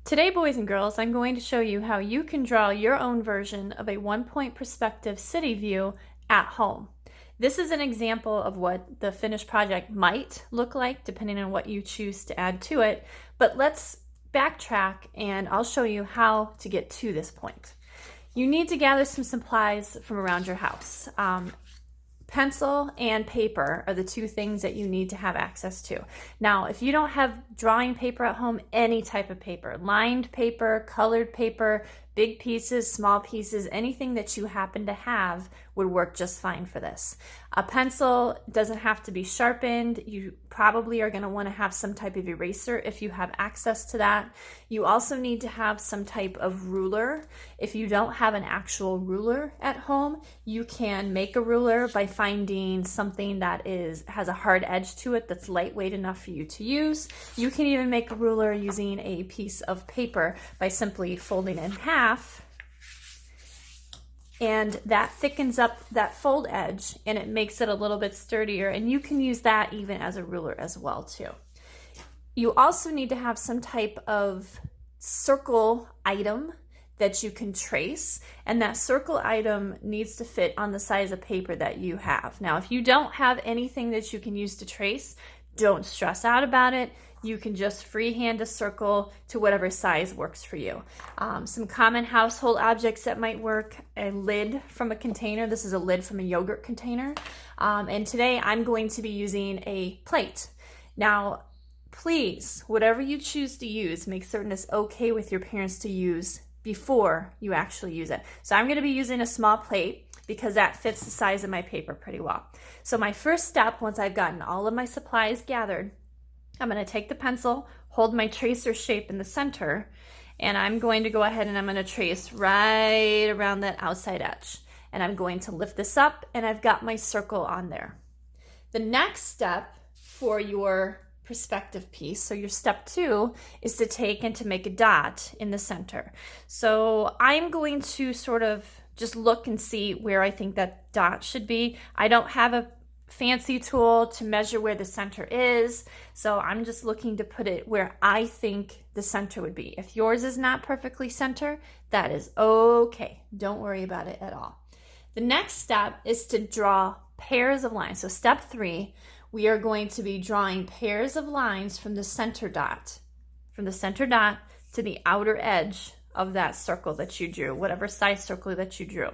Today, boys and girls, I'm going to show you how you can draw your own version of a one-point perspective city view at home. This is an example of what the finished project might look like depending on what you choose to add to it, but let's backtrack and I'll show you how to get to this point. You need to gather some supplies from around your house. Pencil and paper are the two things that you need to have access to. Now, if you don't have drawing paper at home, any type of paper, lined paper, colored paper, big pieces, small pieces, anything that you happen to have would work just fine for this. A pencil doesn't have to be sharpened. You probably are going to want to have some type of eraser if you have access to that. You also need to have some type of ruler. If you don't have an actual ruler at home, you can make a ruler by finding something that has a hard edge to it that's lightweight enough for you to use. You can even make a ruler using a piece of paper by simply folding it in half, and that thickens up that fold edge and it makes it a little bit sturdier, and you can use that even as a ruler as well too. You also need to have some type of circle item that you can trace, and that circle item needs to fit on the size of paper that you have. Now, if you don't have anything that you can use to trace, don't stress out about it. You can just freehand a circle to whatever size works for you. Some common household objects that might work: a lid from a container. This is a lid from a yogurt container. And today I'm going to be using a plate. Now, please, whatever you choose to use, make certain it's okay with your parents to use before you actually use it. So I'm going to be using a small plate because that fits the size of my paper pretty well. So my first step, once I've gotten all of my supplies gathered, I'm going to take the pencil, hold my tracer shape in the center, and I'm going to go ahead and I'm going to trace right around that outside edge. And I'm going to lift this up, and I've got my circle on there. The next step for your perspective piece, so your step 2, is to take and to make a dot in the center. So I'm going to sort of just look and see where I think that dot should be. I don't have a fancy tool to measure where the center is, so I'm just looking to put it where I think the center would be. If yours is not perfectly center, that is okay. Don't worry about it at all. The next step is to draw pairs of lines. So step 3, we are going to be drawing pairs of lines from the center dot to the outer edge of that circle that you drew, whatever size circle that you drew.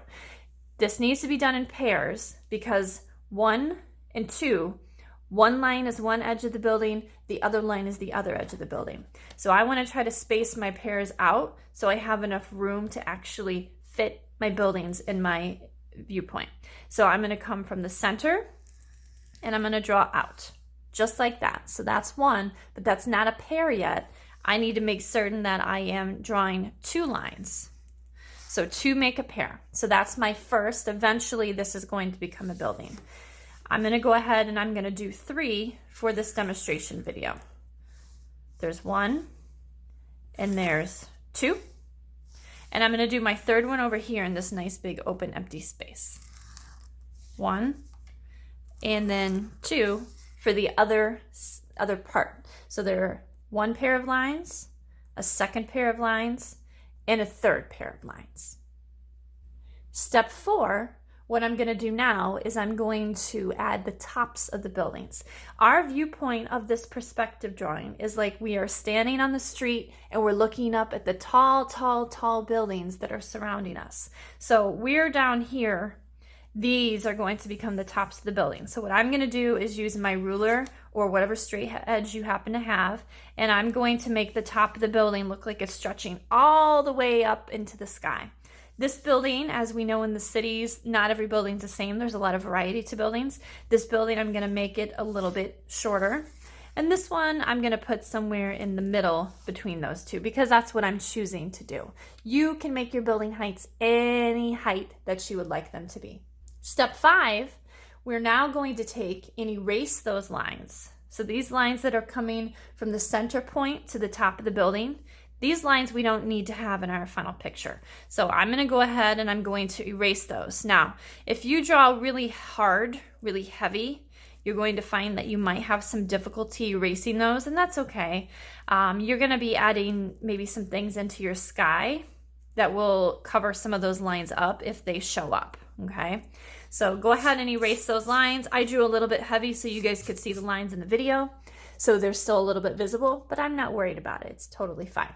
This needs to be done in pairs because 1 and 2, one line is one edge of the building, the other line is the other edge of the building. So I want to try to space my pairs out so I have enough room to actually fit my buildings in my viewpoint. So I'm going to come from the center and I'm going to draw out just like that. So that's 1, but that's not a pair yet. I need to make certain that I am drawing 2 lines. So 2 make a pair. So that's my first. Eventually this is going to become a building. I'm going to go ahead and I'm going to do 3 for this demonstration video. There's 1 and there's 2. And I'm going to do my third one over here in this nice big open empty space. 1 and then 2 for the other part. So there are 1 pair of lines, a second pair of lines, and a third pair of lines. Step 4, what I'm going to do now is I'm going to add the tops of the buildings. Our viewpoint of this perspective drawing is like we are standing on the street and we're looking up at the tall, tall, tall buildings that are surrounding us. So we're down here. These are going to become the tops of the building. So what I'm going to do is use my ruler or whatever straight edge you happen to have, and I'm going to make the top of the building look like it's stretching all the way up into the sky. This building, as we know in the cities, not every building's the same. There's a lot of variety to buildings. This building, I'm going to make it a little bit shorter. And this one, I'm going to put somewhere in the middle between those two because that's what I'm choosing to do. You can make your building heights any height that you would like them to be. Step 5, we're now going to take and erase those lines. So these lines that are coming from the center point to the top of the building, these lines we don't need to have in our final picture. So I'm going to go ahead and I'm going to erase those. Now, if you draw really hard, really heavy, you're going to find that you might have some difficulty erasing those, and that's okay. You're going to be adding maybe some things into your sky that will cover some of those lines up if they show up, okay? So go ahead and erase those lines. I drew a little bit heavy so you guys could see the lines in the video, so they're still a little bit visible, but I'm not worried about it. It's totally fine.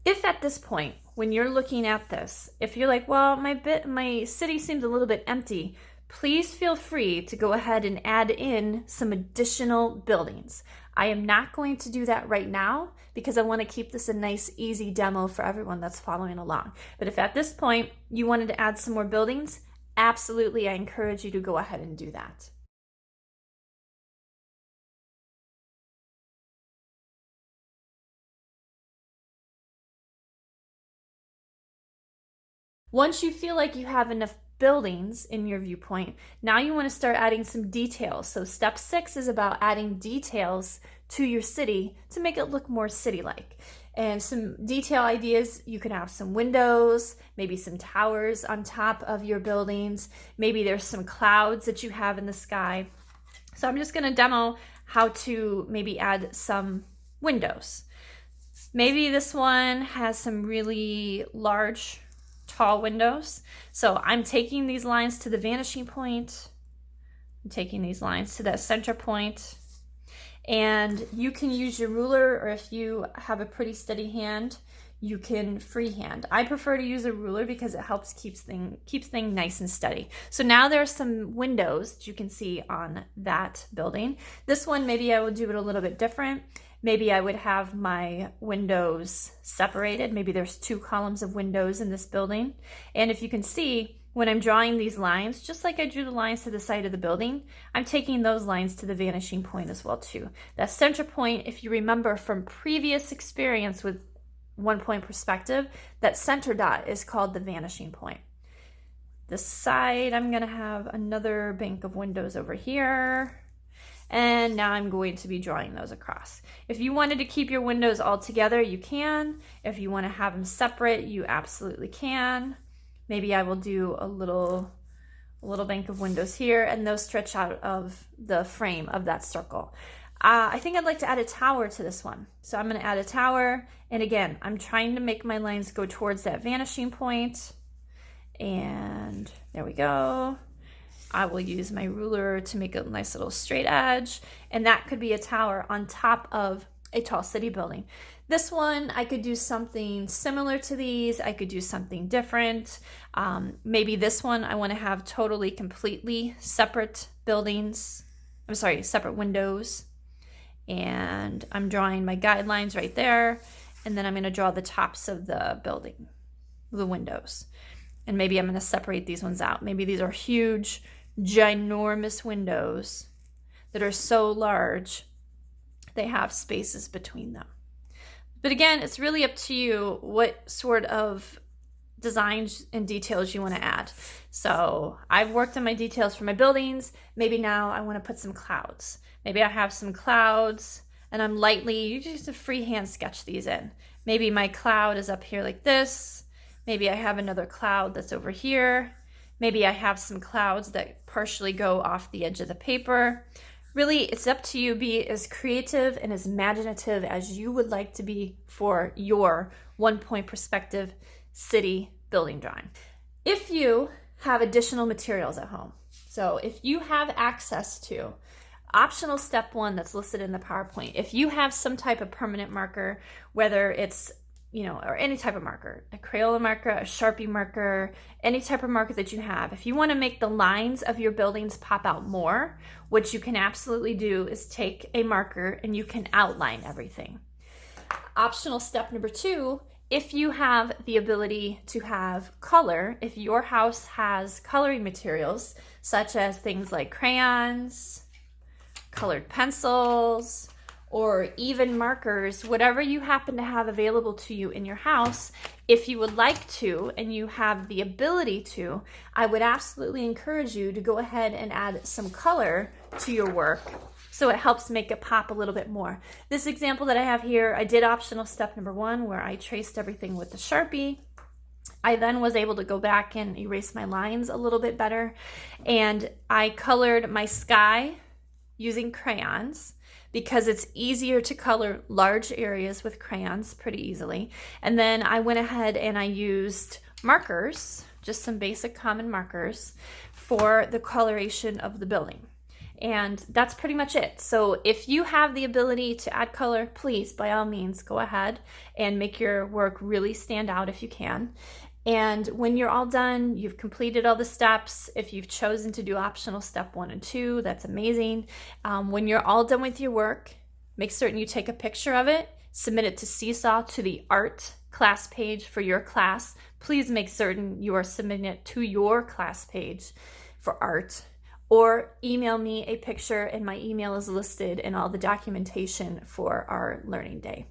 If at this point, when you're looking at this, if you're like, well, my city seems a little bit empty, please feel free to go ahead and add in some additional buildings. I am not going to do that right now because I want to keep this a nice, easy demo for everyone that's following along. But if at this point you wanted to add some more buildings, absolutely, I encourage you to go ahead and do that. Once you feel like you have enough buildings in your viewpoint, now you want to start adding some details. So step 6 is about adding details to your city to make it look more city-like. And some detail ideas, you can have some windows, maybe some towers on top of your buildings. Maybe there's some clouds that you have in the sky. So I'm just going to demo how to maybe add some windows. Maybe this one has some really large tall windows. So I'm taking these lines to the vanishing point. I'm taking these lines to that center point. And you can use your ruler, or if you have a pretty steady hand, you can freehand. I prefer to use a ruler because it helps keeps things nice and steady. So now there's some windows that you can see on that building. This one, maybe I will do it a little bit different. Maybe I would have my windows separated. Maybe there's 2 columns of windows in this building. And if you can see, when I'm drawing these lines, just like I drew the lines to the side of the building, I'm taking those lines to the vanishing point as well too. That center point, if you remember from previous experience with 1-point perspective, that center dot is called the vanishing point. This side, I'm gonna have another bank of windows over here. And now I'm going to be drawing those across. If you wanted to keep your windows all together, you can. If you want to have them separate, you absolutely can. Maybe I will do a little bank of windows here, and those stretch out of the frame of that circle. I think I'd like to add a tower to this one. So I'm going to add a tower, and again, I'm trying to make my lines go towards that vanishing point. And there we go. I will use my ruler to make a nice little straight edge, and that could be a tower on top of a tall city building. This one, I could do something similar to these. I could do something different. Maybe this one, I want to have totally, completely separate buildings. I'm sorry, separate windows. And I'm drawing my guidelines right there, and then I'm going to draw the tops of the building, the windows. And maybe I'm going to separate these ones out. Maybe these are huge, ginormous windows that are so large they have spaces between them. But again, it's really up to you what sort of designs and details you want to add. So I've worked on my details for my buildings. Maybe now I want to put some clouds. Maybe I have some clouds and I'm you just freehand sketch these in. Maybe my cloud is up here like this. Maybe I have another cloud that's over here. Maybe I have some clouds that partially go off the edge of the paper. Really, it's up to you. Be as creative and as imaginative as you would like to be for your 1-point perspective city building drawing. If you have additional materials at home, so if you have access to optional step 1 that's listed in the PowerPoint, if you have some type of permanent marker, whether it's or any type of marker, a Crayola marker, a Sharpie marker, any type of marker that you have. If you want to make the lines of your buildings pop out more, what you can absolutely do is take a marker and you can outline everything. Optional step number 2, if you have the ability to have color, if your house has coloring materials, such as things like crayons, colored pencils, or even markers, whatever you happen to have available to you in your house, if you would like to and you have the ability to, I would absolutely encourage you to go ahead and add some color to your work so it helps make it pop a little bit more. This example that I have here, I did optional step number 1 where I traced everything with the Sharpie. I then was able to go back and erase my lines a little bit better, and I colored my sky using crayons because it's easier to color large areas with crayons pretty easily. And then I went ahead and I used markers, just some basic common markers, for the coloration of the building. And that's pretty much it. So if you have the ability to add color, please, by all means, go ahead and make your work really stand out if you can. And when you're all done, you've completed all the steps. If you've chosen to do optional step 1 and 2, that's amazing. When you're all done with your work, make certain you take a picture of it, submit it to Seesaw to the art class page for your class. Please make certain you are submitting it to your class page for art, or email me a picture, and my email is listed in all the documentation for our learning day.